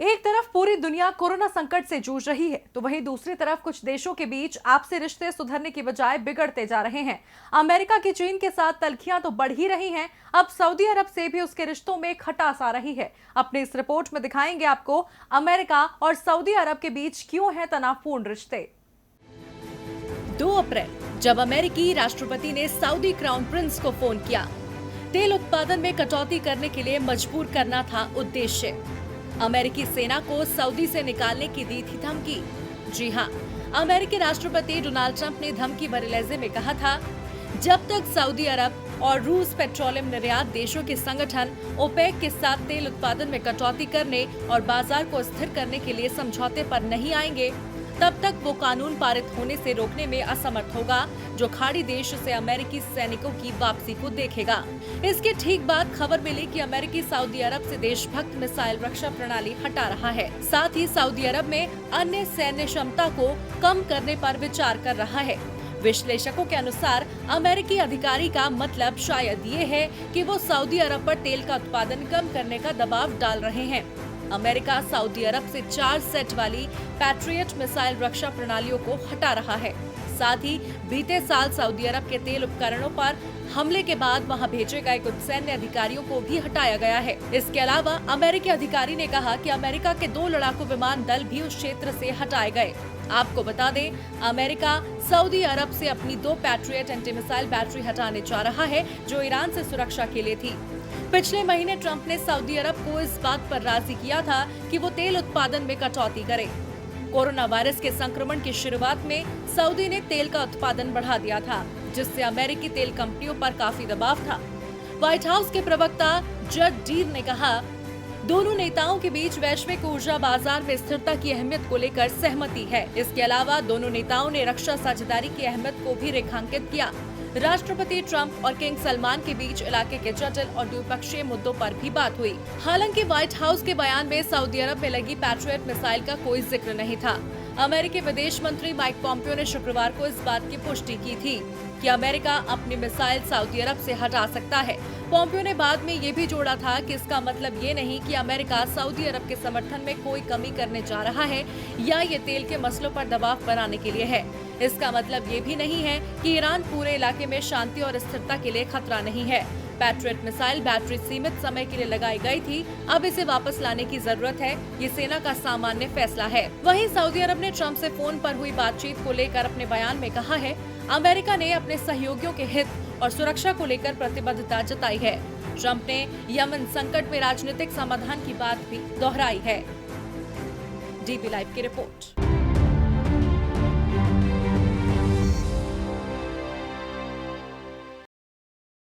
एक तरफ पूरी दुनिया कोरोना संकट से जूझ रही है, तो वहीं दूसरी तरफ कुछ देशों के बीच आपसी रिश्ते सुधरने की बजाय बिगड़ते जा रहे हैं। अमेरिका की चीन के साथ तल्खियां तो बढ़ ही रही हैं, अब सऊदी अरब से भी उसके रिश्तों में खटास आ रही है। अपनी इस रिपोर्ट में दिखाएंगे आपको अमेरिका और सऊदी अरब के बीच क्यों है तनावपूर्ण रिश्ते। 2 अप्रैल जब अमेरिकी राष्ट्रपति ने सऊदी क्राउन प्रिंस को फोन किया, तेल उत्पादन में कटौती करने के लिए मजबूर करना था उद्देश्य। अमेरिकी सेना को सऊदी से निकालने की दी थी धमकी। जी हां, अमेरिकी राष्ट्रपति डोनाल्ड ट्रंप ने धमकी भरे लहजे में कहा था, जब तक सऊदी अरब और रूस पेट्रोलियम निर्यात देशों के संगठन ओपेक के साथ तेल उत्पादन में कटौती करने और बाजार को स्थिर करने के लिए समझौते पर नहीं आएंगे, तब तक वो कानून पारित होने से रोकने में असमर्थ होगा, जो खाड़ी देश से अमेरिकी सैनिकों की वापसी को देखेगा। इसके ठीक बाद खबर मिली कि अमेरिकी सऊदी अरब से देशभक्त मिसाइल रक्षा प्रणाली हटा रहा है। साथ ही सऊदी अरब में अन्य सैन्य क्षमता को कम करने पर विचार कर रहा है। विश्लेषकों के अनुसार अमेरिकी अधिकारी का मतलब शायद ये है कि वो सऊदी अरब पर तेल का उत्पादन कम करने का दबाव डाल रहे हैं। अमेरिका सऊदी अरब से 4 सेट वाली पैट्रियट मिसाइल रक्षा प्रणालियों को हटा रहा है। साथ ही बीते साल सऊदी अरब के तेल उपकरणों पर हमले के बाद वहां भेजे गए कुछ सैन्य अधिकारियों को भी हटाया गया है। इसके अलावा अमेरिकी अधिकारी ने कहा कि अमेरिका के 2 लड़ाकू विमान दल भी उस क्षेत्र से हटाए गए। आपको बता दें, अमेरिका सऊदी अरब से अपनी 2 पैट्रियट एंटी मिसाइल बैटरी हटाने जा रहा है, जो ईरान से सुरक्षा के लिए थी। पिछले महीने ट्रंप ने सऊदी अरब को इस बात पर राजी किया था कि वो तेल उत्पादन में कटौती करे। कोरोना वायरस के संक्रमण की शुरुआत में सऊदी ने तेल का उत्पादन बढ़ा दिया था, जिससे अमेरिकी तेल कंपनियों पर काफी दबाव था। व्हाइट हाउस के प्रवक्ता जड डीर ने कहा, दोनों नेताओं के बीच वैश्विक ऊर्जा बाजार में स्थिरता की अहमियत को लेकर सहमति है। इसके अलावा दोनों नेताओं ने रक्षा साझेदारी की अहमियत को भी रेखांकित किया। राष्ट्रपति ट्रंप और किंग सलमान के बीच इलाके के जटिल और द्विपक्षीय मुद्दों पर भी बात हुई। हालांकि व्हाइट हाउस के बयान में सऊदी अरब में लगी पैट्रियट मिसाइल का कोई जिक्र नहीं था। अमेरिकी विदेश मंत्री माइक पॉम्पियो ने शुक्रवार को इस बात की पुष्टि की थी कि अमेरिका अपनी मिसाइल सऊदी अरब से हटा सकता है। पॉम्पियो ने बाद में ये भी जोड़ा था कि इसका मतलब ये नहीं कि अमेरिका सऊदी अरब के समर्थन में कोई कमी करने जा रहा है या ये तेल के मसलों पर दबाव बनाने के लिए है। इसका मतलब ये भी नहीं है कि ईरान पूरे इलाके में शांति और स्थिरता के लिए खतरा नहीं है। पैट्रियट मिसाइल बैटरी सीमित समय के लिए लगाई गई थी, अब इसे वापस लाने की जरूरत है। ये सेना का सामान्य फैसला है। वहीं सऊदी अरब ने ट्रंप से फोन पर हुई बातचीत को लेकर अपने बयान में कहा है, अमेरिका ने अपने सहयोगियों के हित और सुरक्षा को लेकर प्रतिबद्धता जताई है। ट्रंप ने यमन संकट में राजनीतिक समाधान की बात भी दोहराई है। डीबी लाइव की रिपोर्ट।